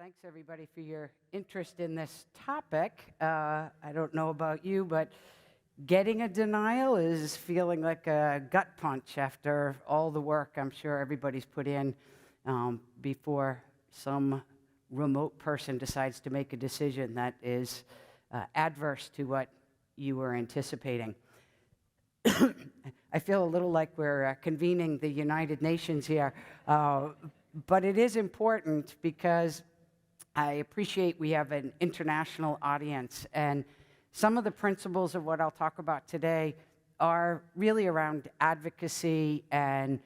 Thanks everybody for your interest in this topic. I don't know about you, but getting a denial is feeling like a gut punch after all the work I'm sure everybody's put in before some remote person decides to make a decision that is adverse to what you were anticipating. I feel a little like we're convening the United Nations here, but it is important because I appreciate we have an international audience, and some of the principles of what I'll talk about today are really around advocacy and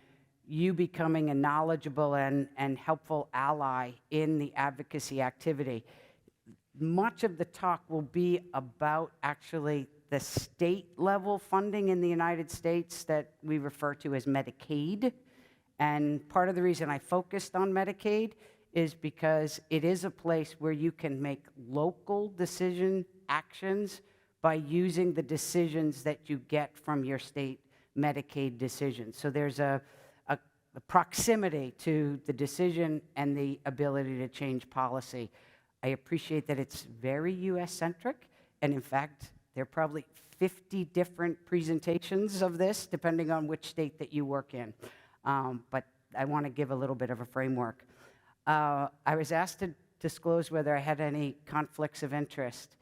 you becoming a knowledgeable and helpful ally in the advocacy activity. Much of the talk will be about actually the state-level funding in the United States that we refer to as Medicaid. And part of the reason I focused on Medicaid is because it is a place where you can make local decision actions by using the decisions that you get from your state Medicaid decisions. So there's a proximity to the decision and the ability to change policy. I appreciate that it's very US-centric, and in fact, there are probably 50 different presentations of this, depending on which state that you work in. But I want to give a little bit of a framework. I was asked to disclose whether I had any conflicts of interest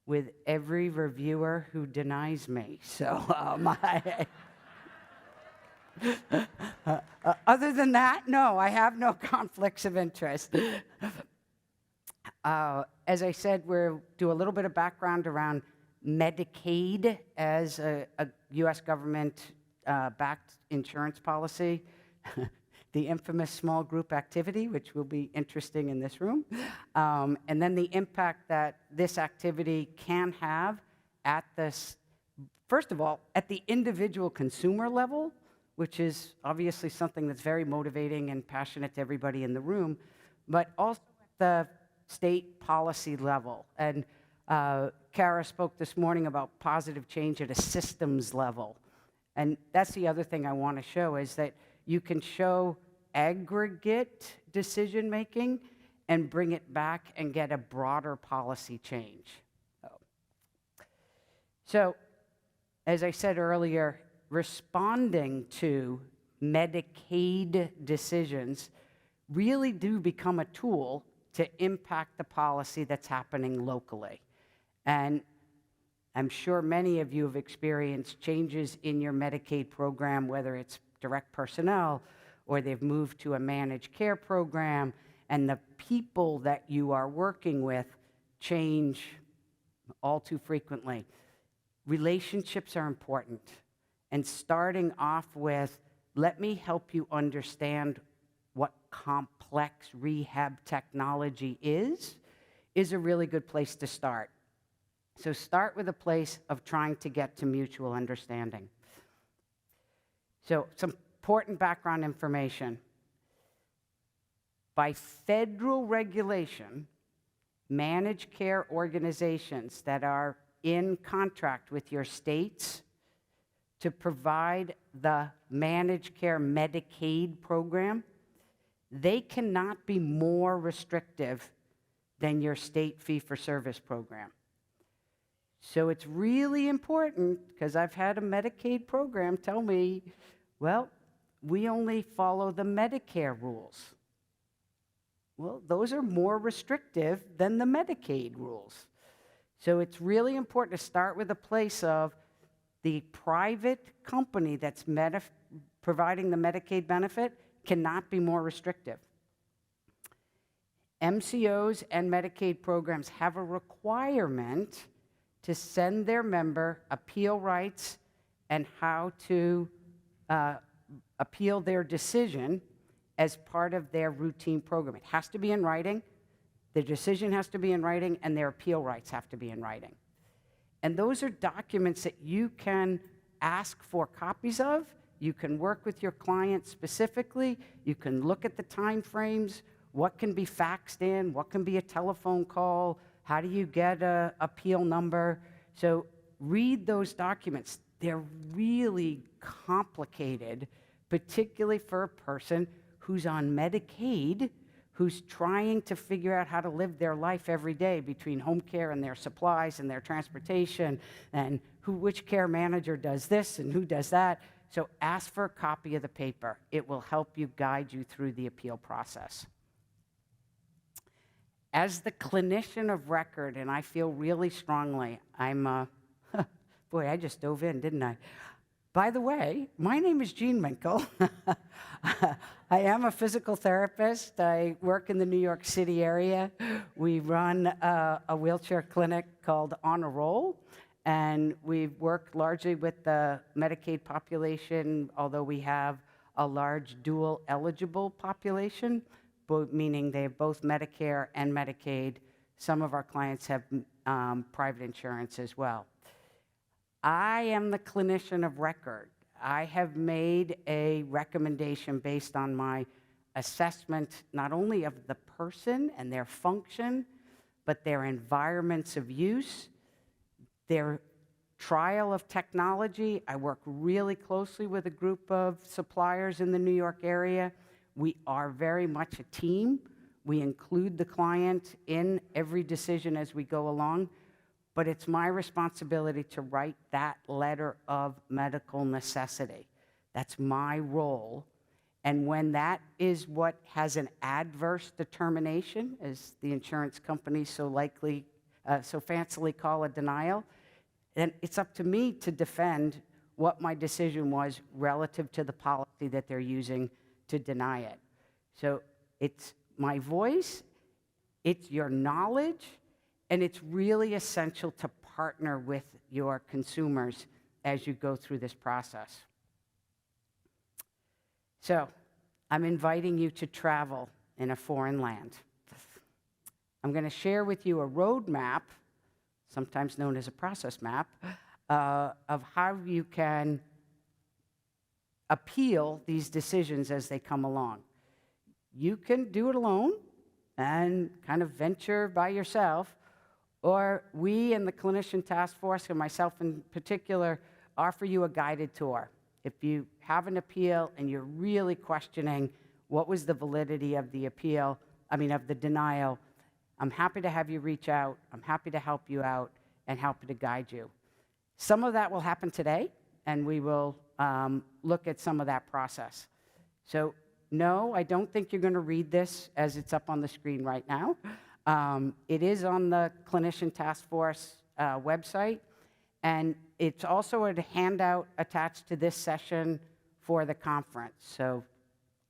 with every reviewer who denies me. So other than that, no, I have no conflicts of interest. As I said, we'll do a little bit of background around Medicaid as a US government-backed insurance policy. The infamous small group activity, which will be interesting in this room, and then the impact that this activity can have at this, first of all, at the individual consumer level, which is obviously something that's very motivating and passionate to everybody in the room, but also at the state policy level. And Kara spoke this morning about positive change at a systems level. And that's the other thing I want to show is that you can show aggregate decision-making and bring it back and get a broader policy change. So, as I said earlier, responding to Medicaid decisions really do become a tool to impact the policy that's happening locally. And I'm sure many of you have experienced changes in your Medicaid program, whether it's direct personnel or they've moved to a managed care program, and the people that you are working with change all too frequently. Relationships are important, and starting off with, let me help you understand what complex rehab technology is a really good place to start. So start with a place of trying to get to mutual understanding. So some important background information. By federal regulation, managed care organizations that are in contract with your states to provide the managed care Medicaid program, they cannot be more restrictive than your state fee-for-service program. So it's really important, because I've had a Medicaid program tell me, well, we only follow the Medicare rules. Well, those are more restrictive than the Medicaid rules. So it's really important to start with a place of the private company that's providing the Medicaid benefit cannot be more restrictive. MCOs and Medicaid programs have a requirement to send their member appeal rights and how to appeal their decision as part of their routine program. It has to be in writing, the decision has to be in writing, and their appeal rights have to be in writing. And those are documents that you can ask for copies of. You can work with your client specifically. You can look at the time frames, what can be faxed in, what can be a telephone call, how do you get an appeal number. So read those documents. They're really complicated, particularly for a person who's on Medicaid, who's trying to figure out how to live their life every day between home care and their supplies and their transportation, and which care manager does this and who does that. So ask for a copy of the paper. It will help you guide you through the appeal process. As the clinician of record, and I feel really strongly, boy, I just dove in, didn't I? By the way, my name is Jean Minkel. I am a physical therapist. I work in the New York City area. We run a wheelchair clinic called On a Roll, and we've worked largely with the Medicaid population, although we have a large dual eligible population, meaning they have both Medicare and Medicaid. Some of our clients have private insurance as well. I am the clinician of record. I have made a recommendation based on my assessment, not only of the person and their function, but their environments of use, their trial of technology. I work really closely with a group of suppliers in the New York area. We are very much a team. We include the client in every decision as we go along. But it's my responsibility to write that letter of medical necessity. That's my role. And when that is what has an adverse determination, as the insurance companies so fancily call a denial, then it's up to me to defend what my decision was relative to the policy that they're using to deny it. So it's my voice, it's your knowledge, and it's really essential to partner with your consumers as you go through this process. So, I'm inviting you to travel in a foreign land. I'm going to share with you a roadmap, sometimes known as a process map, of how you can appeal these decisions as they come along. You can do it alone and kind of venture by yourself, or we in the Clinician Task Force, and myself in particular, offer you a guided tour. If you have an appeal and you're really questioning what was the validity of the appeal, of the denial, I'm happy to have you reach out. I'm happy to help you out and happy to guide you. Some of that will happen today, and we will look at some of that process. So no, I don't think you're going to read this as it's up on the screen right now. It is on the Clinician Task Force website, and it's also a handout attached to this session for the conference, so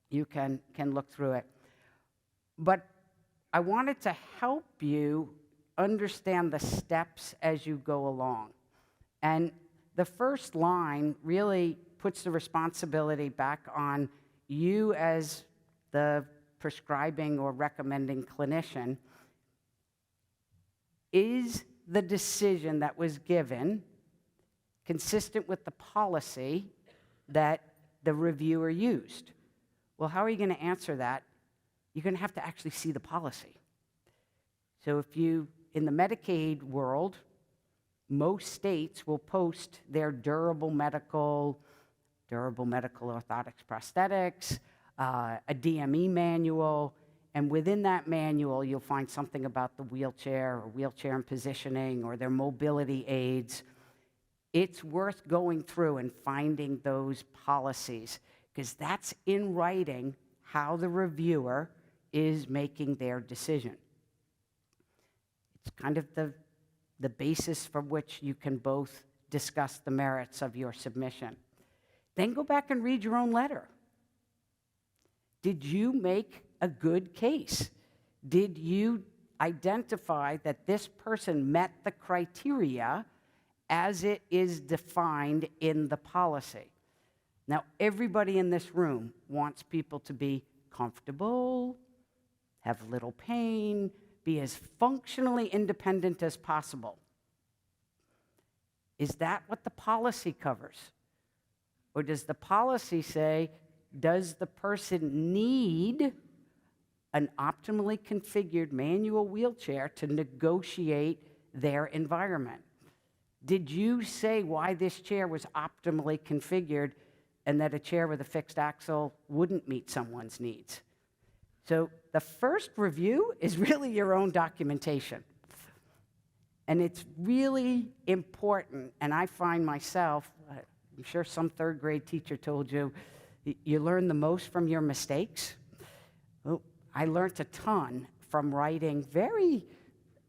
you can look through it. But I wanted to help you understand the steps as you go along. And the first line really puts the responsibility back on you as the prescribing or recommending clinician. Is the decision that was given consistent with the policy that the reviewer used? Well, how are you going to answer that? You're going to have to actually see the policy. So if you, in the Medicaid world, most states will post their durable medical orthotics prosthetics, a DME manual, and within that manual, you'll find something about the wheelchair or wheelchair and positioning or their mobility aids. It's worth going through and finding those policies because that's in writing how the reviewer is making their decision. It's kind of the basis from which you can both discuss the merits of your submission. Then go back and read your own letter. Did you make a good case? Did you identify that this person met the criteria as it is defined in the policy? Now, everybody in this room wants people to be comfortable, have little pain, be as functionally independent as possible. Is that what the policy covers? Or does the policy say, does the person need an optimally configured manual wheelchair to negotiate their environment? Did you say why this chair was optimally configured and that a chair with a fixed axle wouldn't meet someone's needs? So the first review is really your own documentation. And it's really important, and I find myself, I'm sure some third grade teacher told you, you learn the most from your mistakes. Well, I learned a ton from writing very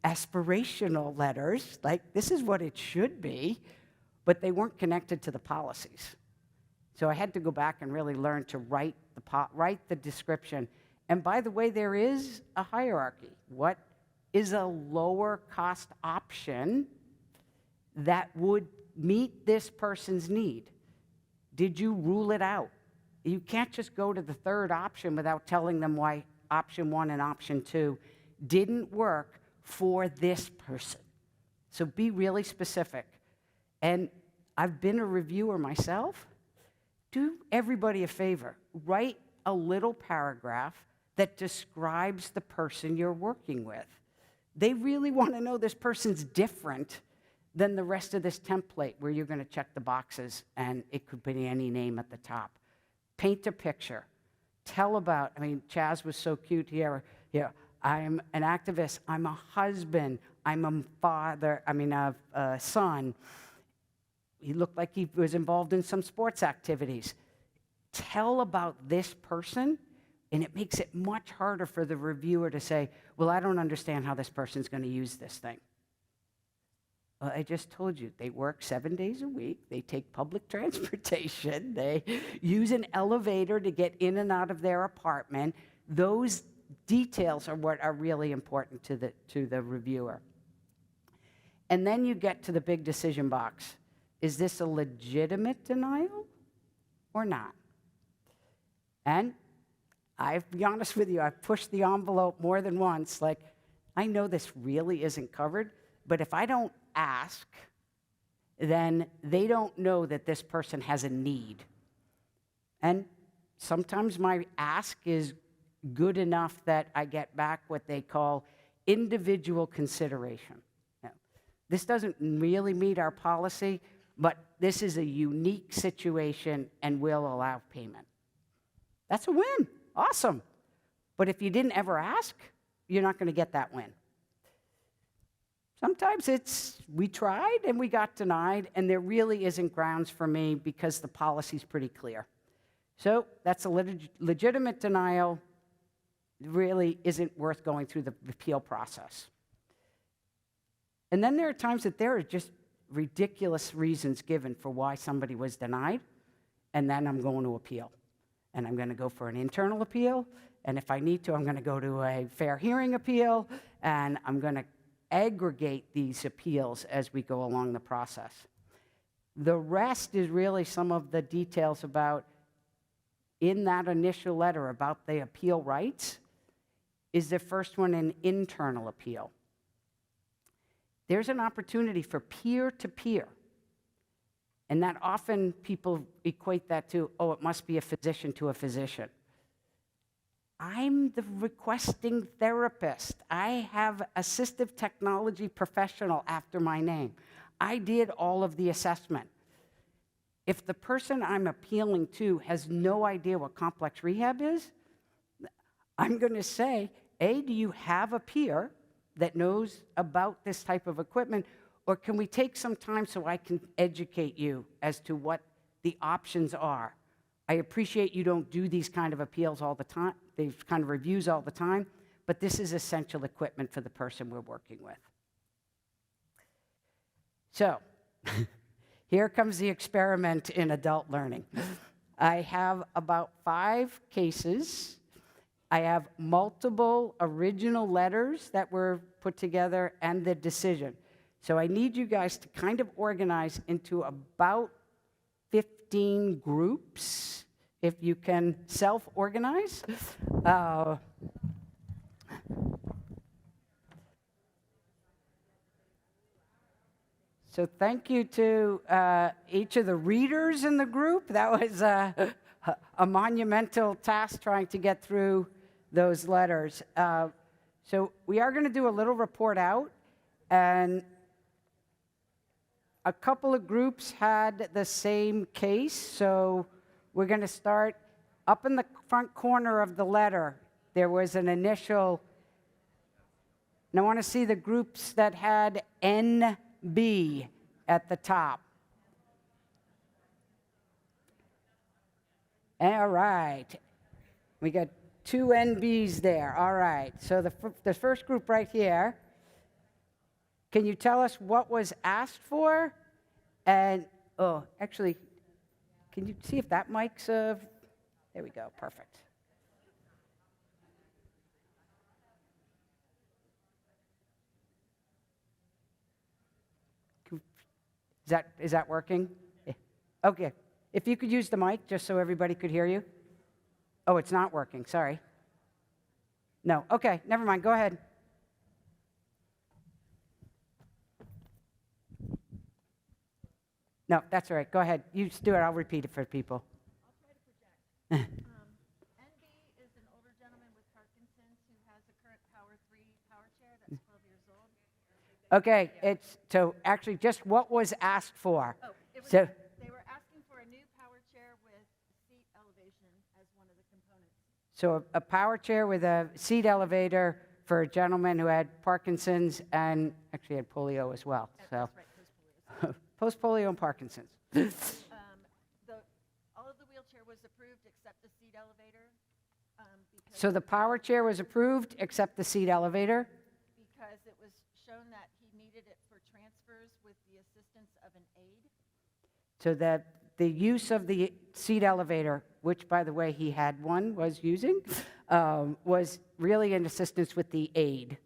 aspirational letters, like this is what it should be, but they weren't connected to the policies. So I had to go back and really learn to write the description. And by the way, there is a hierarchy. What is a lower cost option that would meet this person's need? Did you rule it out? You can't just go to the third option without telling them why option 1 and option 2 didn't work for this person. So be really specific. And I've been a reviewer myself. Do everybody a favor. Write a little paragraph that describes the person you're working with. They really want to know this person's different than the rest of this template where you're going to check the boxes and it could be any name at the top. Paint a picture. Tell about, Chaz was so cute here. I'm an activist. I'm a husband. I'm a father. A son. He looked like he was involved in some sports activities. Tell about this person, and it makes it much harder for the reviewer to say, well, I don't understand how this person's going to use this thing. Well, I just told you, they work 7 days a week. They take public transportation. They use an elevator to get in and out of their apartment. Those details are what are really important to the reviewer. And then you get to the big decision box. Is this a legitimate denial or not? And I'll be honest with you, I've pushed the envelope more than once. Like, I know this really isn't covered, but if I don't ask, then they don't know that this person has a need. And sometimes my ask is good enough that I get back what they call individual consideration. Now, this doesn't really meet our policy, but this is a unique situation and will allow payment. That's a win. Awesome. But if you didn't ever ask, you're not going to get that win. Sometimes it's, we tried and we got denied, and there really isn't grounds for me because the policy's pretty clear. So that's a legitimate denial. It really isn't worth going through the appeal process. And then there are times that there are just ridiculous reasons given for why somebody was denied, and then I'm going to appeal. And I'm going to go for an internal appeal, and if I need to, I'm going to go to a fair hearing appeal, and I'm going to aggregate these appeals as we go along the process. The rest is really some of the details about, in that initial letter about the appeal rights, is the first one an internal appeal. There's an opportunity for peer-to-peer. And that often people equate that to, oh, it must be a physician to a physician. I'm the requesting therapist. I have assistive technology professional after my name. I did all of the assessment. If the person I'm appealing to has no idea what complex rehab is, I'm going to say, A, do you have a peer that knows about this type of equipment, or can we take some time so I can educate you as to what the options are? I appreciate you don't do these kind of appeals all the time, these kind of reviews all the time, but this is essential equipment for the person we're working with. So, here comes the experiment in adult learning. I have about 5 cases. I have multiple original letters that were put together and the decision. So I need you guys to kind of organize into about 15 groups, if you can self-organize. So thank you to each of the readers in the group. That was a monumental task trying to get through those letters. So we are going to do a little report out, and a couple of groups had the same case, so we're going to start up in the front corner of the letter. there was an initial, and I want to see the groups that had NB at the top. All right. We got 2 NBs there. All right. So the first group right here, can you tell us what was asked for? And, oh, actually, can you see if that mic's, there we go, perfect. Is that working? Yeah. Okay. If you could use the mic, just so everybody could hear you. Oh, it's not working, sorry. No, okay, never mind, go ahead. No, that's all right, go ahead. You just do it, I'll repeat it for people. I'll try to project. NB is an older gentleman with Parkinson's who has a current Power 3 power chair that's 12 years old. Okay, so actually just what was asked for. Oh, they were asking for a new power chair with seat elevation as one of the components. So a power chair with a seat elevator for a gentleman who had Parkinson's and actually had polio as well. So. That's right, Post-polio and Parkinson's. All of the wheelchair was approved except the seat elevator. So the power chair was approved except the seat elevator? Because it was shown that he needed it for transfers with the assistance of an aide. So that the use of the seat elevator, which by the way he had one, was using, was really in assistance with the aide.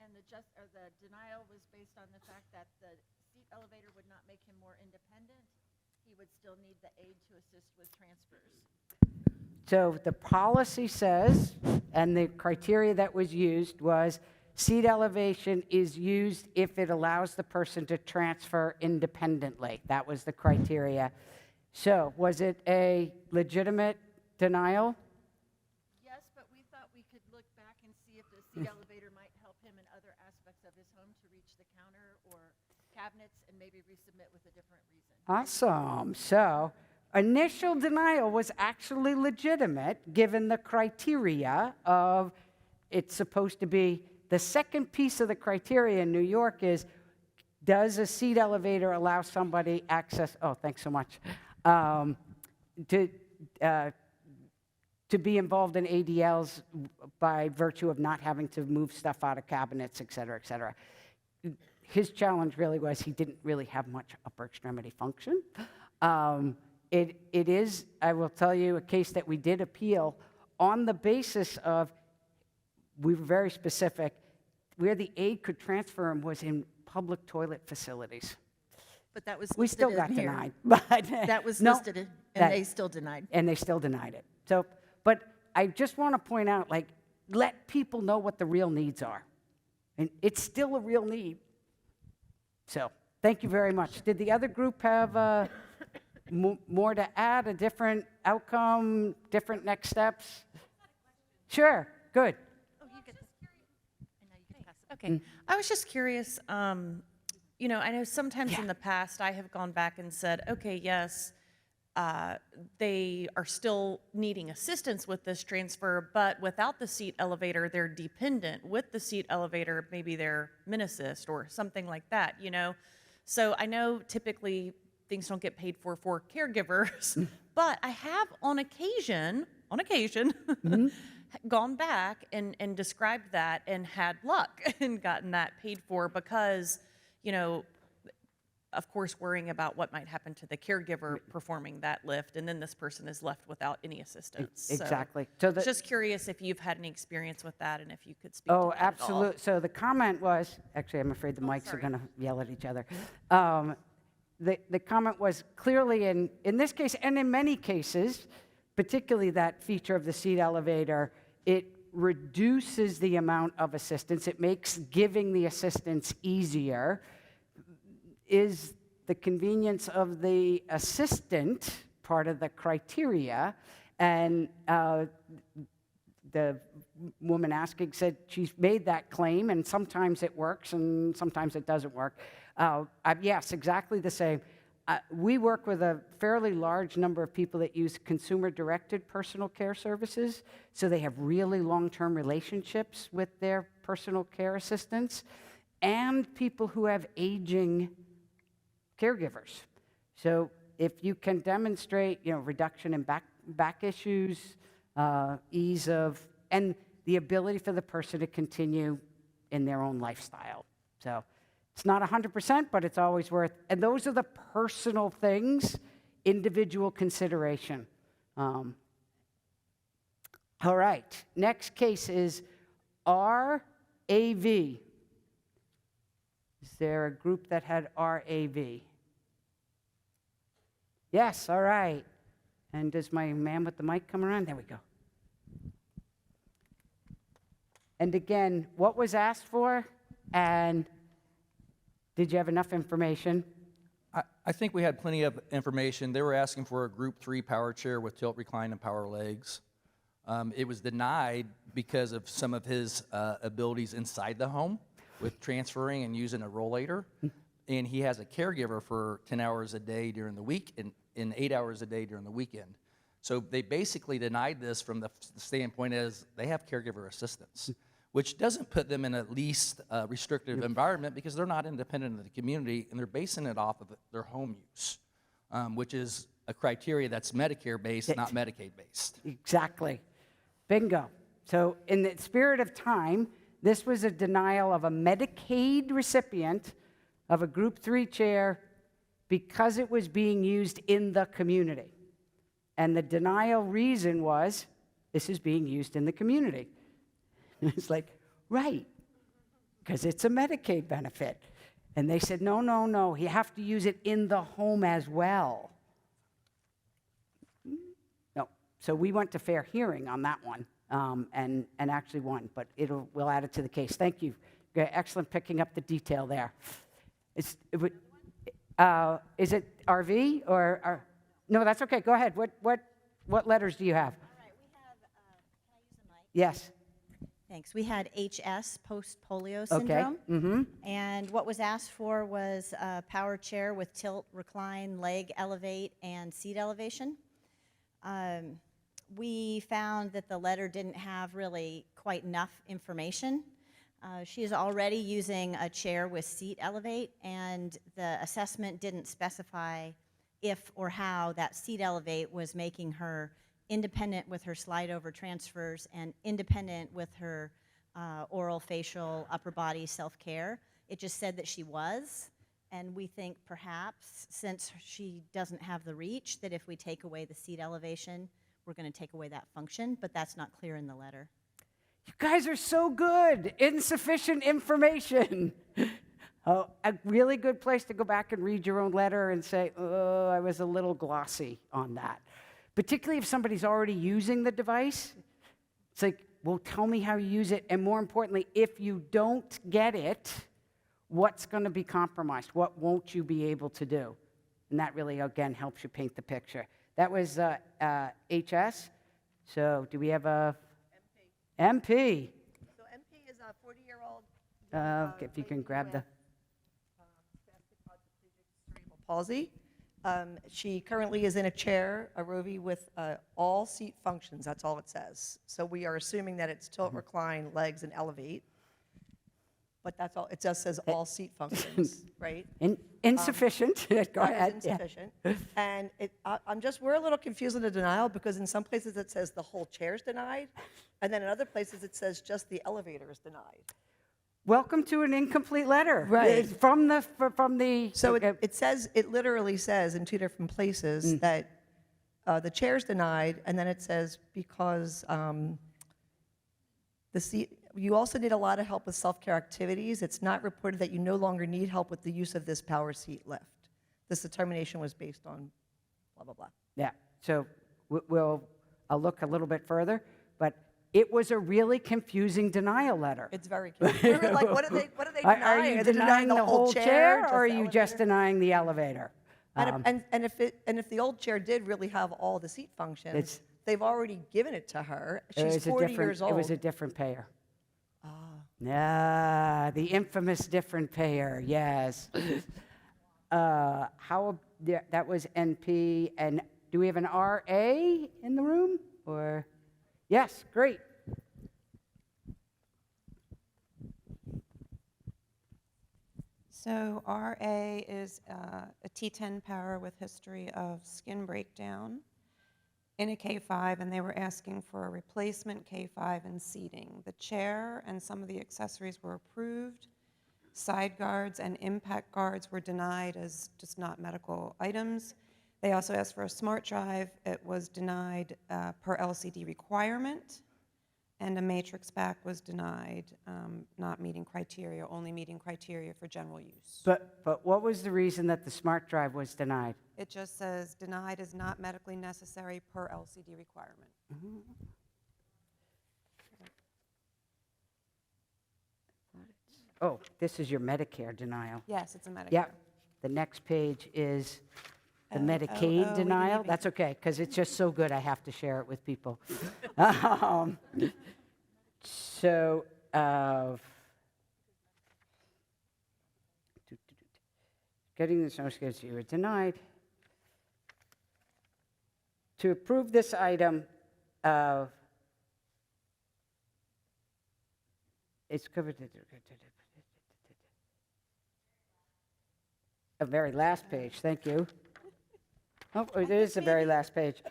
And the denial was based on the fact that the seat elevator would not make him more independent. He would still need the aide to assist with transfers. So the policy says, and the criteria that was used was, seat elevation is used if it allows the person to transfer independently. That was the criteria. So was it a legitimate denial? Yes, but we thought we could look back and see if the seat elevator might help him in other aspects of his home to reach the counter or cabinets and maybe resubmit with a different reason. Awesome. So initial denial was actually legitimate given the criteria of it's supposed to be. The second piece of the criteria in New York is, does a seat elevator allow somebody access, oh, thanks so much, to be involved in ADLs by virtue of not having to move stuff out of cabinets, et cetera, et cetera. His challenge really was he didn't really have much upper extremity function. It is, I will tell you, a case that we did appeal on the basis of, we were very specific, where the aide could transfer him was in public toilet facilities. But that was We listed still in got here. denied, but That was no, listed, and they still denied. And they still denied it. So, but I just want to point out, like, let people know what the real needs are. And it's still a real need. So, thank you very much. Did the other group have more to add, a different outcome, different next steps? Sure, good. Oh, you get this. And now you can pass it. Okay. I was just curious, you know, I know sometimes in the past I have gone back and said, okay, yes, they are still needing assistance with this transfer, but without the seat elevator, they're dependent. With the seat elevator, maybe they're min-assist or something like that, you know? So I know typically things don't get paid for caregivers, but I have on occasion, gone back and described that and had luck and gotten that paid for because, you know, of course, worrying about what might happen to the caregiver performing that lift, and then this person is left without any assistance. Exactly. So just curious if you've had any experience with that and if you could speak to that absolutely. at all. So the comment was, actually, I'm afraid the mics are going to yell at each other. The comment was clearly in this case, and in many cases, particularly that feature of the seat elevator, it reduces the amount of assistance. It makes giving the assistance easier. Is the convenience of the assistant part of the criteria? And the woman asking said she's made that claim, and sometimes it works and sometimes it doesn't work. Yes, exactly the same. we work with a fairly large number of people that use consumer-directed personal care services, so they have really long-term relationships with their personal care assistants, and people who have aging caregivers. So if you can demonstrate, reduction in back issues, ease of, and the ability for the person to continue in their own lifestyle. So it's not 100%, but it's always worth, and those are the personal things, individual consideration. All right, next case is RAV. Is there a group that had RAV? Yes, all right. And does my man with the mic come around? There we go. And again, what was asked for, and did you have enough information? I think we had plenty of information. They were asking for a Group 3 power chair with tilt, recline, and power legs. It was denied because of some of his abilities inside the home with transferring and using a rollator. And he has a caregiver for 10 hours a day during the week and 8 hours a day during the weekend. So they basically denied this from the standpoint as they have caregiver assistance, which doesn't put them in a least restrictive environment because they're not independent of the community and they're basing it off of their home use, which is a criteria that's Medicare-based, not Medicaid-based. Exactly. Bingo. So in the spirit of time, this was a denial of a Medicaid recipient of a Group 3 chair because it was being used in the community. And the denial reason was, this is being used in the community. And it's like, right, because it's a Medicaid benefit. And they said, no, you have to use it in the home as well. No, so we went to fair hearing on that one, and actually won, but we'll add it to the case. Thank you. Excellent picking up the detail there. Is it RV or no, that's okay, go ahead. What letters do you have? All right, we have, can I use the mic? Yes. Thanks. We had HS, post-polio syndrome. Okay. And what was asked for was a power chair with tilt, recline, leg elevate, and seat elevation. We found that the letter didn't have really quite enough information. She is already using a chair with seat elevate, and the assessment didn't specify if or how that seat elevate was making her independent with her slide over transfers and independent with her oral, facial, upper body self-care. It just said that she was, and we think perhaps since she doesn't have the reach, that if we take away the seat elevation, we're going to take away that function, but that's not clear in the letter. You guys are so good. Insufficient information. Oh, a really good place to go back and read your own letter and say, oh, I was a little glossy on that. Particularly if somebody's already using the device. It's like, well, tell me how you use it. And more importantly, if you don't get it, what's going to be compromised? What won't you be able to do? And that really, again, helps you paint the picture. That was HS. So do we have a MP? So MP is a 40-year-old. If you can grab the... Spastic quadriplegic cerebral palsy. She currently is in a chair, a Rovi, with all seat functions. That's all it says. So we are assuming that it's tilt, recline, legs, and elevate. But that's all. It just says all seat functions, right? Insufficient. Go That ahead. is insufficient. And we're a little confused in the denial because in some places it says the whole chair's denied, and then in other places it says just the elevator is denied. Welcome to an incomplete letter. Right. It's from the. So it literally says in two different places that the chair's denied, and then it says because the seat, you also need a lot of help with self-care activities. It's not reported that you no longer need help with the use of this power seat lift. This determination was based on blah, blah, blah. Yeah. So I'll look a little bit further, but it was a really confusing denial letter. It's very confusing. We were like, what are they denying? Are you they denying the whole chair, or are the you just elevator? denying the elevator? And if the old chair did really have all the seat functions, they've already given it to her. She's 40 years old. It was a different payer. Yeah, the infamous different payer, yes. that was NP, and do we have an RA in the room? Or, yes, great. So RA is a T10 power with history of skin breakdown in a K5, and they were asking for a replacement K5 and seating. The chair and some of the accessories were approved. Side guards and impact guards were denied as just not medical items. They also asked for a smart drive. It was denied per LCD requirement. And a matrix back was denied, not meeting criteria, only meeting criteria for general use. But what was the reason that the smart drive was denied? It just says denied is not medically necessary per LCD requirement. Oh, this is your Medicare denial. Yes, it's a Medicare. Yep. The next page is the Oh, we Medicaid didn't denial. even- That's okay, because it's just so good I have to share it with people. So, getting this notice, you were denied. To approve this item, it's covered. The very last page, thank you. Oh, it is the very last page.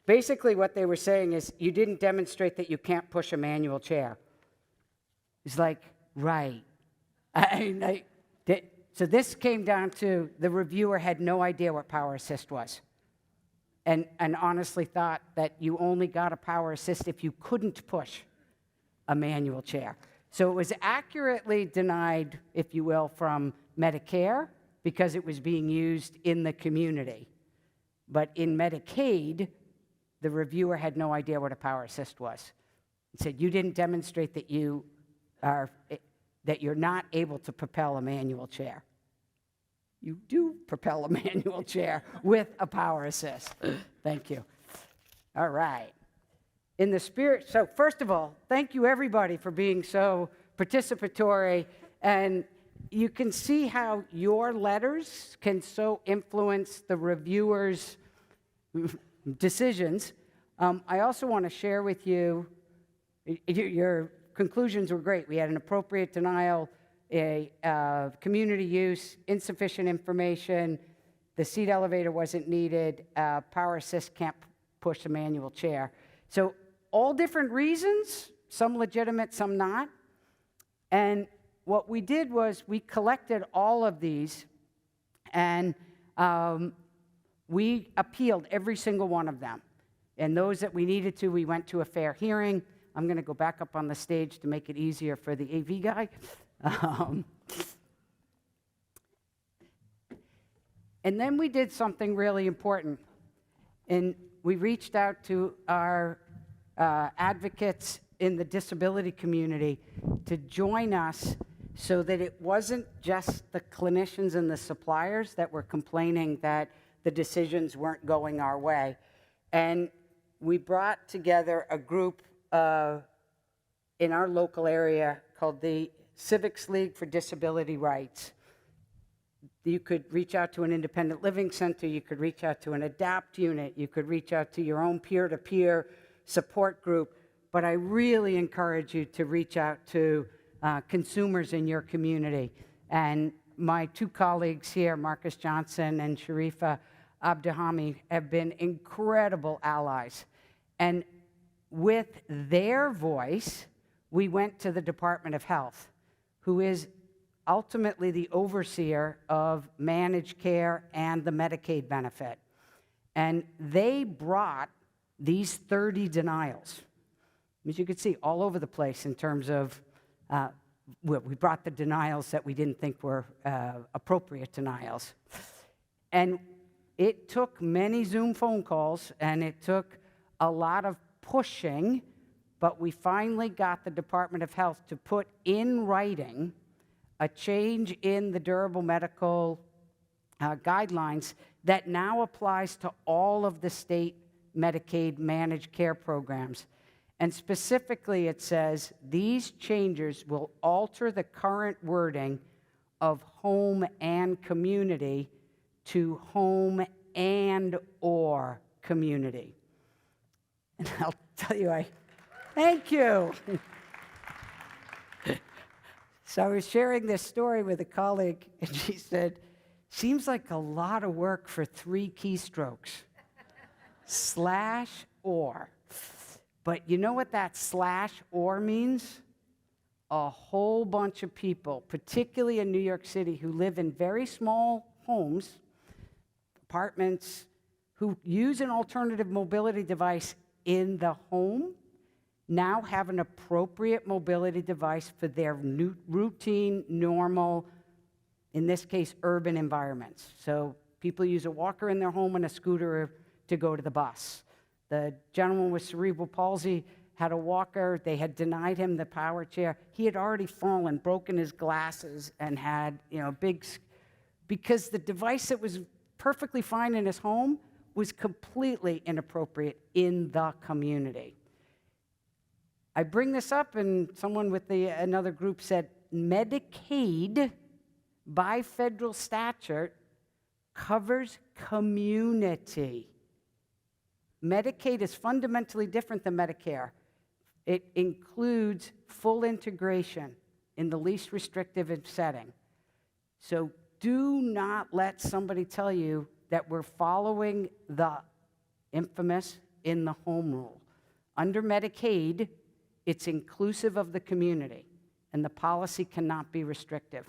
Basically, what they were saying is, you didn't demonstrate that you can't push a manual chair. It's like, right. So this came down to the reviewer had no idea what power assist was, and honestly thought that you only got a power assist if you couldn't push a manual chair. So it was accurately denied, if you will, from Medicare because it was being used in the community. But in Medicaid, the reviewer had no idea what a power assist was. It said, you didn't demonstrate that you're not able to propel a manual chair. You do propel a manual chair with a power assist. Thank you. All right. In the spirit, so first of all, thank you everybody for being so participatory, and you can see how your letters can so influence the reviewer's decisions. I also want to share with you, your conclusions were great. We had an appropriate denial, a community use, insufficient information, the seat elevator wasn't needed, power assist can't push a manual chair. So all different reasons, some legitimate, some not. And what we did was we collected all of these, and we appealed every single one of them. And those that we needed to, we went to a fair hearing. I'm going to go back up on the stage to make it easier for the AV guy. And then we did something really important. And we reached out to our advocates in the disability community to join us so that it wasn't just the clinicians and the suppliers that were complaining that the decisions weren't going our way. And we brought together a group in our local area called the Civics League for Disability Rights. You could reach out to an independent living center, you could reach out to an ADAPT unit, you could reach out to your own peer-to-peer support group, but I really encourage you to reach out to consumers in your community. And my two colleagues here, Marcus Johnson and Sharifa Abdahami, have been incredible allies. And with their voice, we went to the Department of Health, who is ultimately the overseer of managed care and the Medicaid benefit. And they brought these 30 denials, as you can see, all over the place in terms of, we brought the denials that we didn't think were appropriate denials. And it took many Zoom phone calls, and it took a lot of pushing, but we finally got the Department of Health to put in writing a change in the durable medical guidelines that now applies to all of the state Medicaid managed care programs. And specifically, it says these changes will alter the current wording of home and community to home and or community. And I'll tell you, thank you. So I was sharing this story with a colleague, and she said, seems like a lot of work for 3 keystrokes. Slash or. But you know what that slash or means? A whole bunch of people, particularly in New York City, who live in very small homes, apartments, who use an alternative mobility device in the home, now have an appropriate mobility device for their routine, normal, in this case, urban environments. So people use a walker in their home and a scooter to go to the bus. The gentleman with cerebral palsy had a walker. They had denied him the power chair. He had already fallen, broken his glasses, and had, because the device that was perfectly fine in his home was completely inappropriate in the community. I bring this up, and someone with another group said, Medicaid, by federal statute, covers community. Medicaid is fundamentally different than Medicare. It includes full integration in the least restrictive setting. So do not let somebody tell you that we're following the infamous in the home rule. Under Medicaid, it's inclusive of the community, and the policy cannot be restrictive.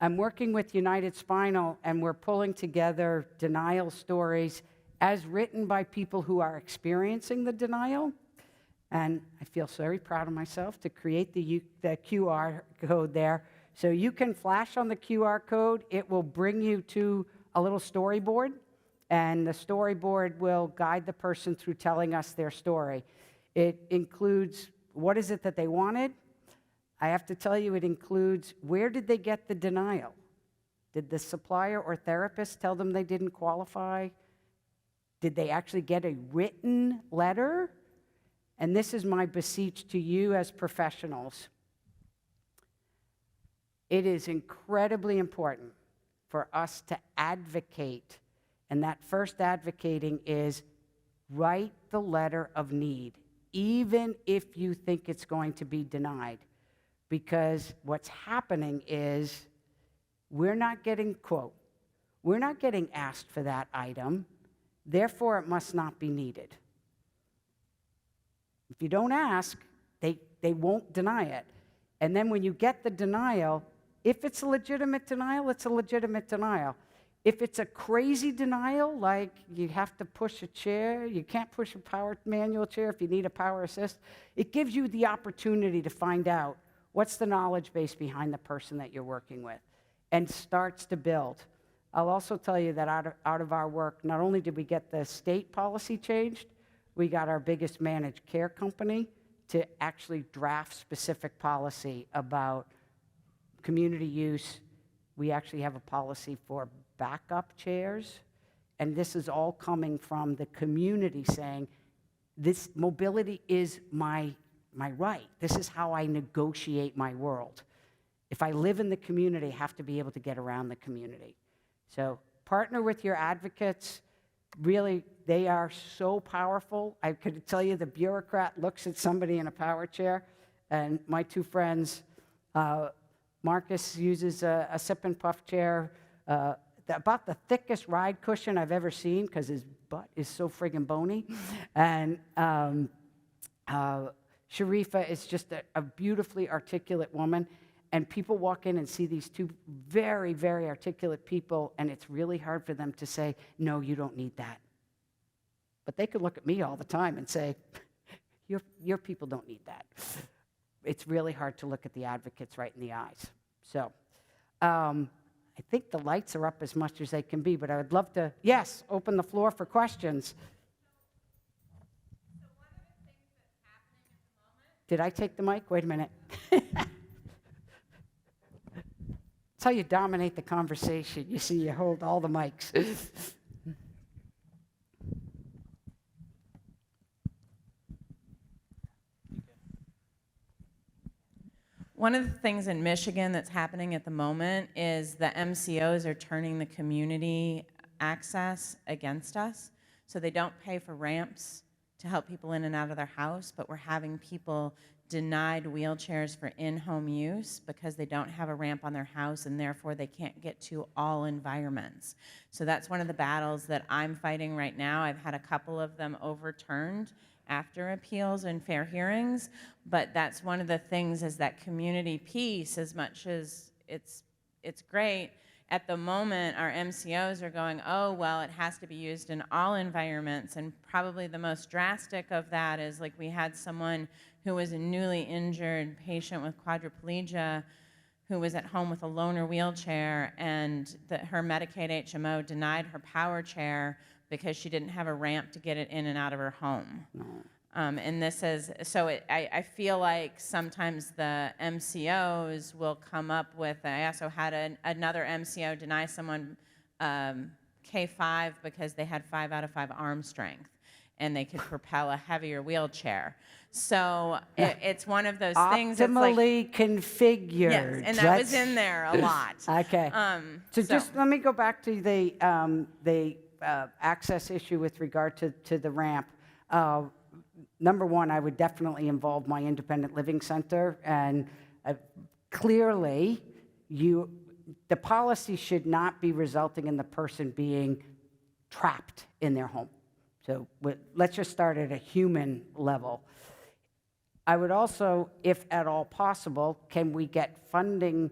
I'm working with United Spinal, and we're pulling together denial stories as written by people who are experiencing the denial. And I feel very proud of myself to create the QR code there. So you can flash on the QR code. It will bring you to a little storyboard, and the storyboard will guide the person through telling us their story. It includes what is it that they wanted. I have to tell you, it includes where did they get the denial? Did the supplier or therapist tell them they didn't qualify? Did they actually get a written letter? And this is my beseech to you as professionals. It is incredibly important for us to advocate, and that first advocating is write the letter of need, even if you think it's going to be denied. Because what's happening is we're not getting asked for that item, therefore it must not be needed. If you don't ask, they won't deny it. And then when you get the denial, if it's a legitimate denial, it's a legitimate denial. If it's a crazy denial, like you have to push a chair, you can't push a power manual chair if you need a power assist, it gives you the opportunity to find out what's the knowledge base behind the person that you're working with, and starts to build. I'll also tell you that out of our work, not only did we get the state policy changed, we got our biggest managed care company to actually draft specific policy about community use. We actually have a policy for backup chairs, and this is all coming from the community saying, this mobility is my right. This is how I negotiate my world. If I live in the community, I have to be able to get around the community. So partner with your advocates. Really, they are so powerful. I could tell you the bureaucrat looks at somebody in a power chair, and my 2 friends, Marcus uses a sip and puff chair, about the thickest ride cushion I've ever seen because his butt is so friggin' bony. And Sharifa is just a beautifully articulate woman. And people walk in and see these 2 very, very articulate people, and it's really hard for them to say, no, you don't need that. But they could look at me all the time and say, your people don't need that. It's really hard to look at the advocates right in the eyes. So I think the lights are up as much as they can be, but I would love to, yes, open the floor for questions. So one of the things that's happening at the moment... Did I take the mic? Wait a minute. That's how you dominate the conversation. You see, you hold all the mics. One of the things in Michigan that's happening at the moment is the MCOs are turning the community access against us. So they don't pay for ramps to help people in and out of their house, but we're having people denied wheelchairs for in-home use because they don't have a ramp on their house and therefore they can't get to all environments. So that's one of the battles that I'm fighting right now. I've had a couple of them overturned after appeals and fair hearings, but that's one of the things is that community piece, as much as it's great. At the moment, our MCOs are going, oh, well, it has to be used in all environments, and probably the most drastic of that is like we had someone who was a newly injured patient with quadriplegia who was at home with a loaner wheelchair, and her Medicaid HMO denied her power chair because she didn't have a ramp to get it in and out of her home. And this is, so I feel like sometimes the MCOs will come up with, I also had another MCO deny someone K5 because they had 5 out of 5 arm strength and they could propel a heavier wheelchair. So it's one of those things that's like, Optimally configured. yes, and that was in there a lot. Okay. So just let me go back to the access issue with regard to the ramp. Number one, I would definitely involve my independent living center, and clearly, the policy should not be resulting in the person being trapped in their home. So let's just start at a human level. I would also, if at all possible, can we get funding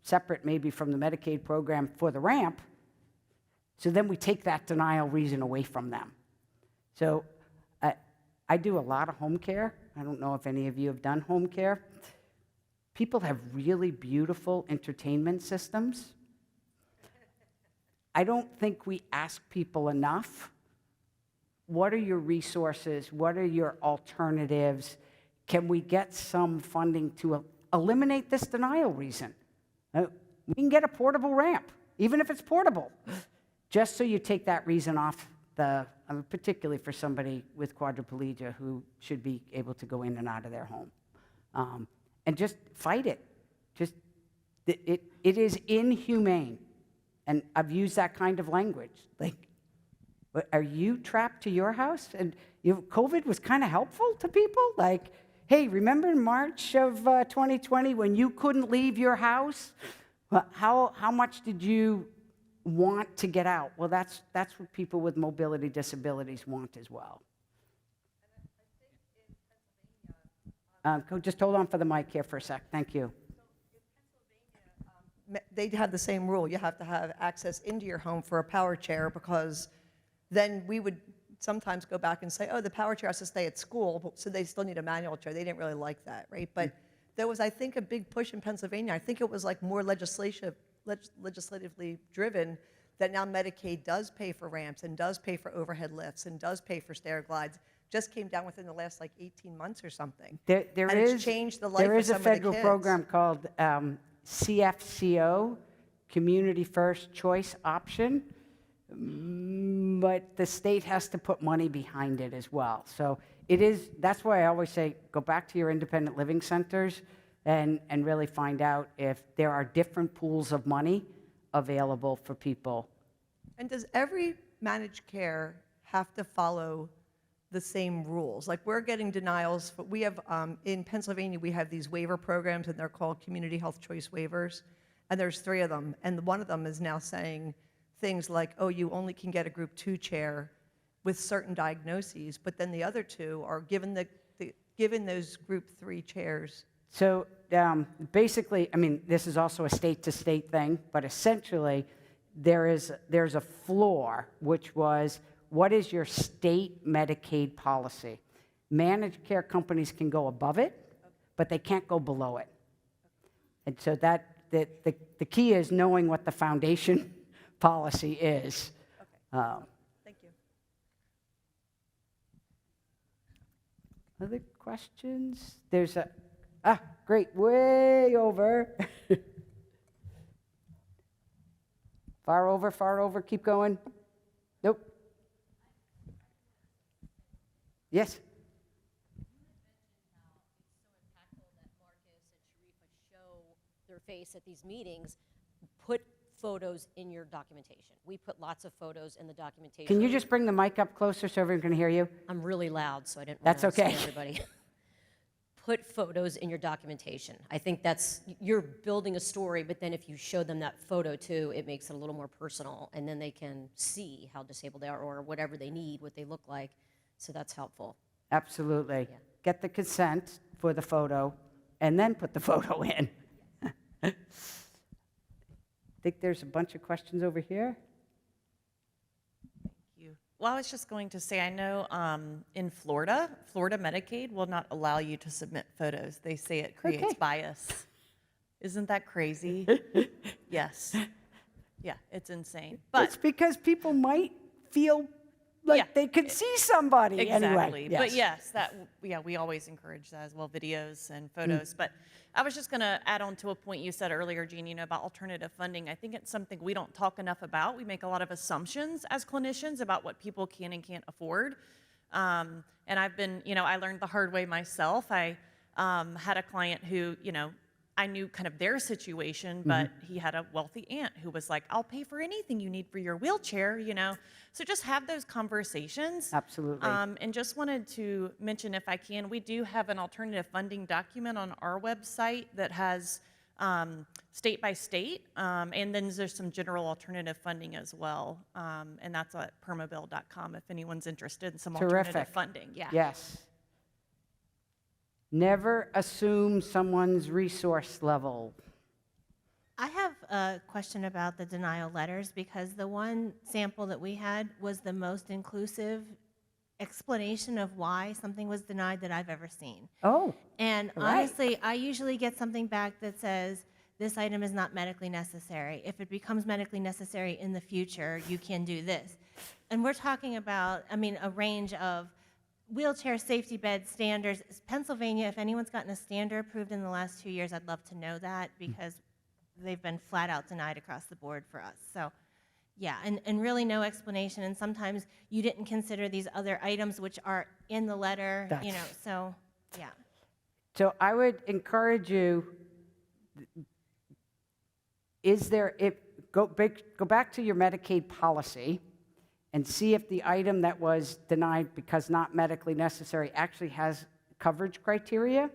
separate maybe from the Medicaid program for the ramp, so then we take that denial reason away from them. So I do a lot of home care. I don't know if any of you have done home care. People have really beautiful entertainment systems. I don't think we ask people enough, what are your resources? What are your alternatives? Can we get some funding to eliminate this denial reason? We can get a portable ramp, even if it's portable, just so you take that reason off particularly for somebody with quadriplegia who should be able to go in and out of their home. And just fight it. It is inhumane. And I've used that kind of language. Like, are you trapped to your house? And COVID was kind of helpful to people. Like, hey, remember in March of 2020 when you couldn't leave your house? How much did you want to get out? Well, that's what people with mobility disabilities want as well. Just hold on for the mic here for a sec. Thank you. They had the same rule. You have to have access into your home for a power chair, because then we would sometimes go back and say, oh, the power chair has to stay at school, so they still need a manual chair. They didn't really like that, right? But there was, I think, a big push in Pennsylvania. I think it was like more legislatively driven, that now Medicaid does pay for ramps and does pay for overhead lifts and does pay for stair glides. Just came down within the last like 18 months or something. It's changed the life of some of the kids. There is a federal program called CFCO, Community First Choice Option, but the state has to put money behind it as well. So that's why I always say, go back to your independent living centers and really find out if there are different pools of money available for people. And does every managed care have to follow the same rules? Like, we're getting denials, but we have, in Pennsylvania, we have these waiver programs, and they're called community health choice waivers, and there's 3 of them, and one of them is now saying things like, oh, you only can get a group 2 chair with certain diagnoses, but then the other 2 are given those group 3 chairs. So basically, I mean, this is also a state-to-state thing, but essentially, there's a floor, which was, what is your state Medicaid policy? Managed care companies can go above it, but they can't go below it. And so the key is knowing what the foundation policy is. Okay. Thank you. Other questions? There's great, way over. Far over, keep going. Nope. Yes? face at these meetings, put photos in your documentation. We put lots of photos in the documentation. Can you just bring the mic up closer so everyone can hear you? I'm really loud, so I didn't That's want to okay. scare everybody. Put photos in your documentation. I think you're building a story, but then if you show them that photo too, it makes it a little more personal, and then they can see how disabled they are or whatever they need, what they look like. So that's helpful. Absolutely. Yeah. Get the consent for the photo and then put the photo in. I think there's a bunch of questions over here. You. Well, I was just going to say, I know in Florida Medicaid will not allow you to submit photos. They say it creates Okay. bias. Isn't that crazy? Yes. Yeah, it's insane. It's But because people might feel like Yeah. they could see somebody exactly. anyway. But yes, we always encourage that as well, videos and photos. But I was just going to add on to a point you said earlier, Jean, about alternative funding. I think it's something we don't talk enough about. We make a lot of assumptions as clinicians about what people can and can't afford. And I've been, I learned the hard way myself. I had a client who, I knew kind of their situation, but he had a wealthy aunt who was like, I'll pay for anything you need for your wheelchair, So just have those conversations. Absolutely. And just wanted to mention, if I can, we do have an alternative funding document on our website that has state by state, and then there's some general alternative funding as well, and that's at permabill.com if anyone's interested in some alternative Terrific. funding. Yeah. Yes. Never assume someone's resource level. I have a question about the denial letters because the one sample that we had was the most inclusive explanation of why something was denied that I've ever seen. Oh, And Right. honestly, I usually get something back that says, this item is not medically necessary. If it becomes medically necessary in the future, you can do this. And we're talking about, a range of wheelchair safety bed standards. Pennsylvania, if anyone's gotten a standard approved in the last 2 years, I'd love to know that because they've been flat out denied across the board for us. So, yeah, and really no explanation. And sometimes you didn't consider these other items which are in the letter, so, yeah. so I would encourage you, go back to your Medicaid policy and see if the item that was denied because not medically necessary actually has coverage criteria.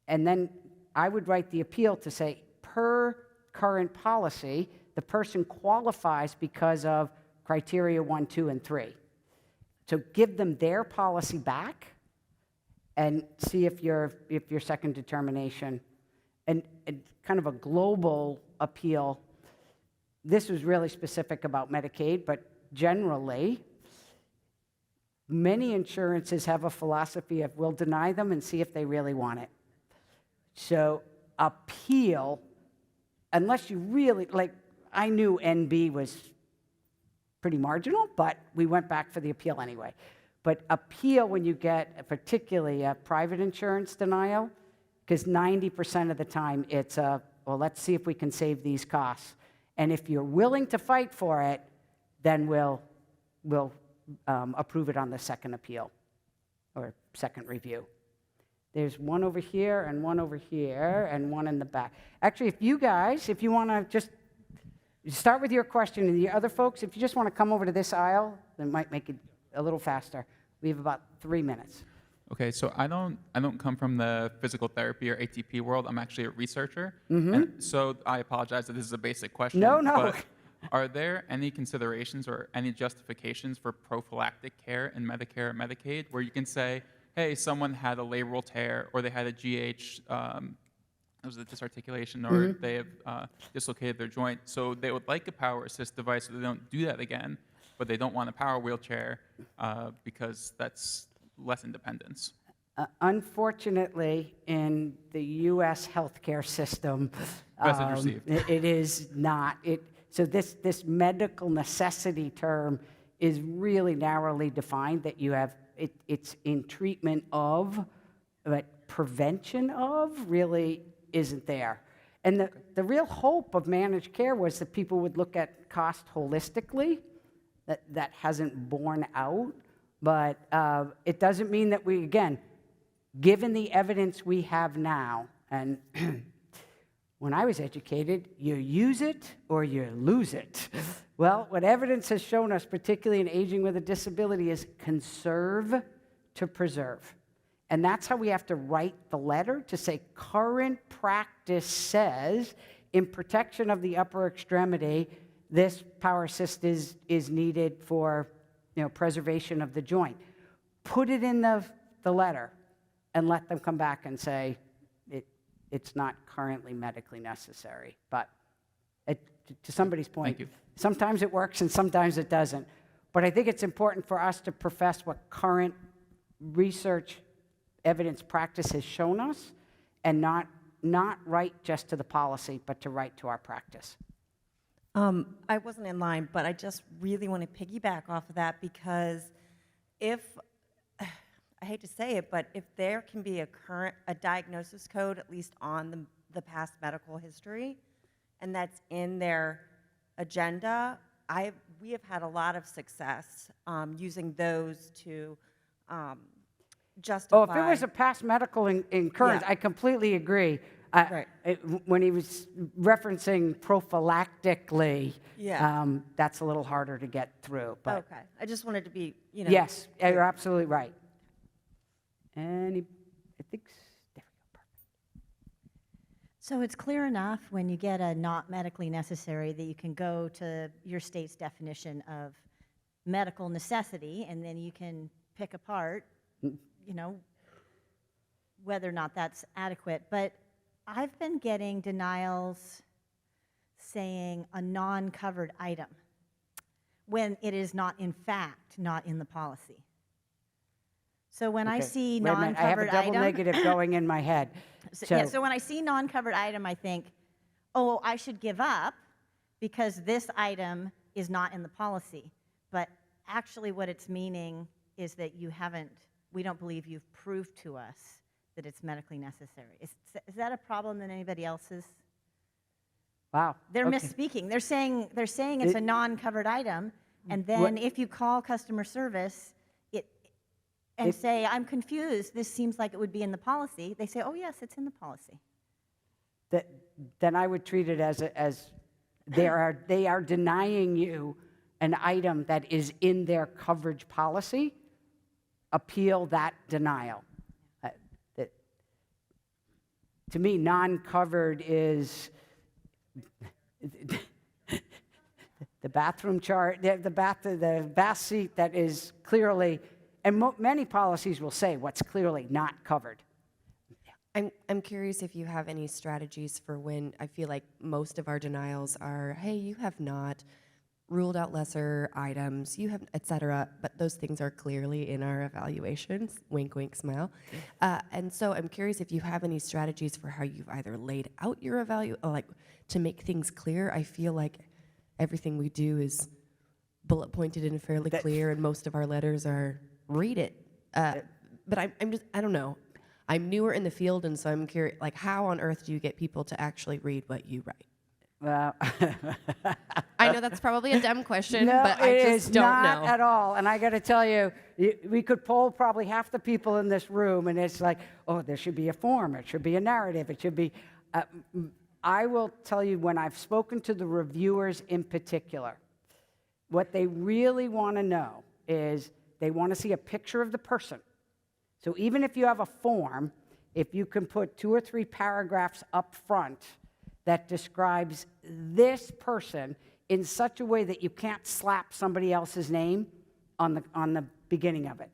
And then I would write the appeal to say, per current policy, the person qualifies because of criteria 1, 2, and 3. So give them their policy back and see if your second determination, and kind of a global appeal. This was really specific about Medicaid, but generally, many insurances have a philosophy of we'll deny them and see if they really want it. So appeal, unless you really, I knew NB was pretty marginal, but we went back for the appeal anyway. But appeal when you get particularly a private insurance denial, because 90% of the time it's let's see if we can save these costs. And if you're willing to fight for it, then we'll approve it on the second appeal or second review. There's one over here and one over here and one in the back. Actually, if you want to just start with your question, and the other folks, if you just want to come over to this aisle, that might make it a little faster. We have about 3 minutes. Okay, so I don't come from the physical therapy or ATP world. I'm actually a researcher. And so I apologize that this is a basic question. No. But are there any considerations or any justifications for prophylactic care in Medicare or Medicaid where you can say, hey, someone had a labral tear or they had a GH, it was a disarticulation, or they have dislocated their joint, so they would like a power assist device so they don't do that again, but they don't want a power wheelchair because that's less independence? Unfortunately, in the U.S. healthcare system, Message received. it is not. So this medical necessity term is really narrowly defined, that you have, it's in treatment of, but prevention of really isn't there. And the real hope of managed care was that people would look at cost holistically. That hasn't borne out, but it doesn't mean that we, again, given the evidence we have now, and when I was educated, you use it or you lose it. Well, what evidence has shown us, particularly in aging with a disability, is conserve to preserve. And that's how we have to write the letter, to say current practice says in protection of the upper extremity, this power assist is needed for preservation of the joint. Put it in the letter and let them come back and say it's not currently medically necessary. But to somebody's point, Thank you. sometimes it works and sometimes it doesn't. But I think it's important for us to profess what current research evidence practice has shown us, and not write just to the policy, but to write to our practice. I wasn't in line, but I just really want to piggyback off of that, because if, I hate to say it, but if there can be a diagnosis code, at least on the past medical history, and that's in their agenda, we have had a lot of success using those to justify. Oh, if it was a past medical incurrence, Yeah. I completely agree. Right. When he was referencing prophylactically, Yeah. that's a little harder to get through. But Okay, I just wanted to be, yes, you're absolutely right. And I think, there we go, perfect. So it's clear enough when you get a not medically necessary that you can go to your state's definition of medical necessity, and then you can pick apart, whether or not that's adequate. But I've been getting denials saying a non-covered item when it is not, in fact, not in the policy. So when I Okay. see Wait a minute, I have a non-covered double item, negative going in my head. so when I see non-covered item, I think, oh, I should give up because this item is not in the policy. But actually what it's meaning is that we don't believe you've proved to us that it's medically necessary. Is that a problem that anybody else is? Wow. They're okay. misspeaking. They're saying it's a non-covered item, and then if you call customer service and say, I'm confused, this seems like it would be in the policy, they say, oh yes, it's in the policy. Then I would treat it as they are denying you an item that is in their coverage policy. Appeal that denial. To me, non-covered is the bathroom chart, the bath seat that is clearly, and many policies will say what's clearly not covered. I'm curious if you have any strategies for when I feel like most of our denials are, hey, you have not ruled out lesser items, you have, et cetera, but those things are clearly in our evaluations, wink, wink, smile. And so I'm curious if you have any strategies for how you've either laid out your like to make things clear. I feel like everything we do is bullet pointed and fairly clear, and most of our letters are read it. But I don't know. I'm newer in the field, and so I'm curious, like, how on earth do you get people to actually read what you write? Well, I know that's probably a dumb question, no, but I it just is don't not know. at all. And I got to tell you, we could poll probably half the people in this room, and it's like, oh, there should be a form, it should be a narrative, it should be. I will tell you, when I've spoken to the reviewers in particular, what they really want to know is they want to see a picture of the person. So even if you have a form, if you can put 2 or 3 paragraphs up front that describes this person in such a way that you can't slap somebody else's name on the beginning of it.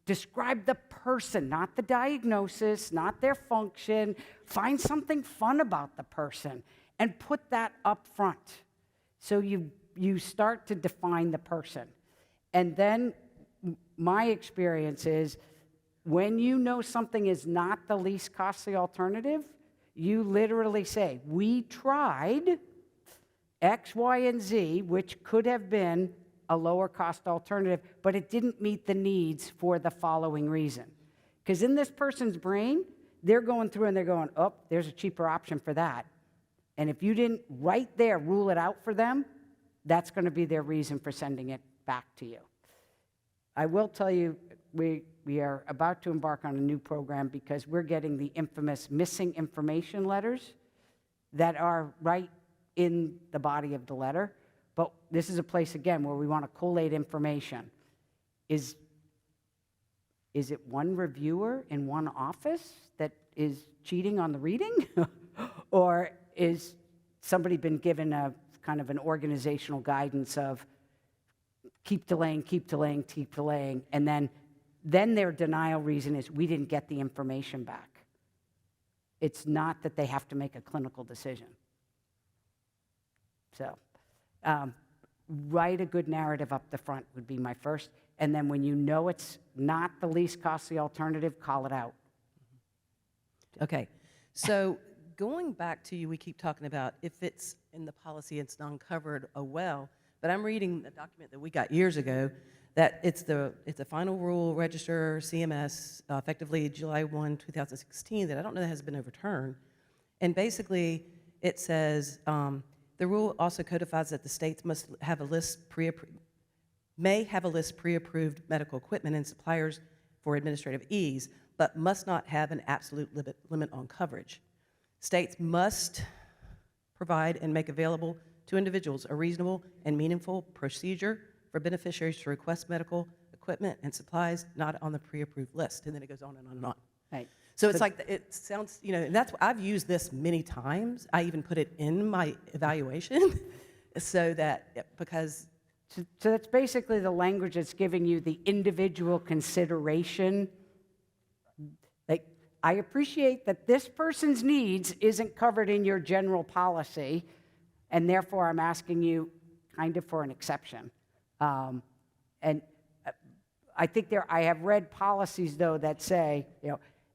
Describe the person, not the diagnosis, not their function. Find something fun about the person and put that up front. So you start to define the person. And then my experience is when you know something is not the least costly alternative, you literally say, we tried X, Y, and Z, which could have been a lower cost alternative, but it didn't meet the needs for the following reason. Because in this person's brain, they're going through and they're going, oh, there's a cheaper option for that. And if you didn't right there rule it out for them, that's going to be their reason for sending it back to you. I will tell you, we are about to embark on a new program because we're getting the infamous missing information letters that are right in the body of the letter. But this is a place, again, where we want to collate information. Is it one reviewer in one office that is cheating on the reading? Or is somebody been given a kind of an organizational guidance of keep delaying, keep delaying, keep delaying, and then their denial reason is we didn't get the information back. It's not that they have to make a clinical decision. So write a good narrative up the front would be my first. And then when you know it's not the least costly alternative, call it out. Okay, so going back to we keep talking about if it's in the policy, it's non-covered, oh well, but I'm reading the document that we got years ago that it's the final rule, register, CMS, effectively July 1, 2016, that I don't know that has been overturned. And basically, it says, the rule also codifies that the states must have a list may have a list pre-approved medical equipment and suppliers for administrative ease, but must not have an absolute limit on coverage. States must provide and make available to individuals a reasonable and meaningful procedure for beneficiaries to request medical equipment and supplies not on the pre-approved list. And then it goes on and on and on. Right. So it's like, it sounds, and that's, I've used this many times. I even put it in my evaluation so that, because. So that's basically the language that's giving you the individual consideration. Like, I appreciate that this person's needs isn't covered in your general policy, and therefore I'm asking you kind of for an exception. And I think I have read policies, though, that say,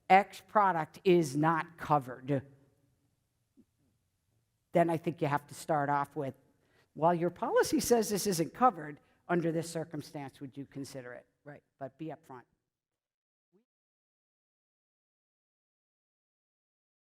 X product is not covered. Then I think you have to start off with, while your policy says this isn't covered, under this circumstance, would you consider it? Right. But be upfront.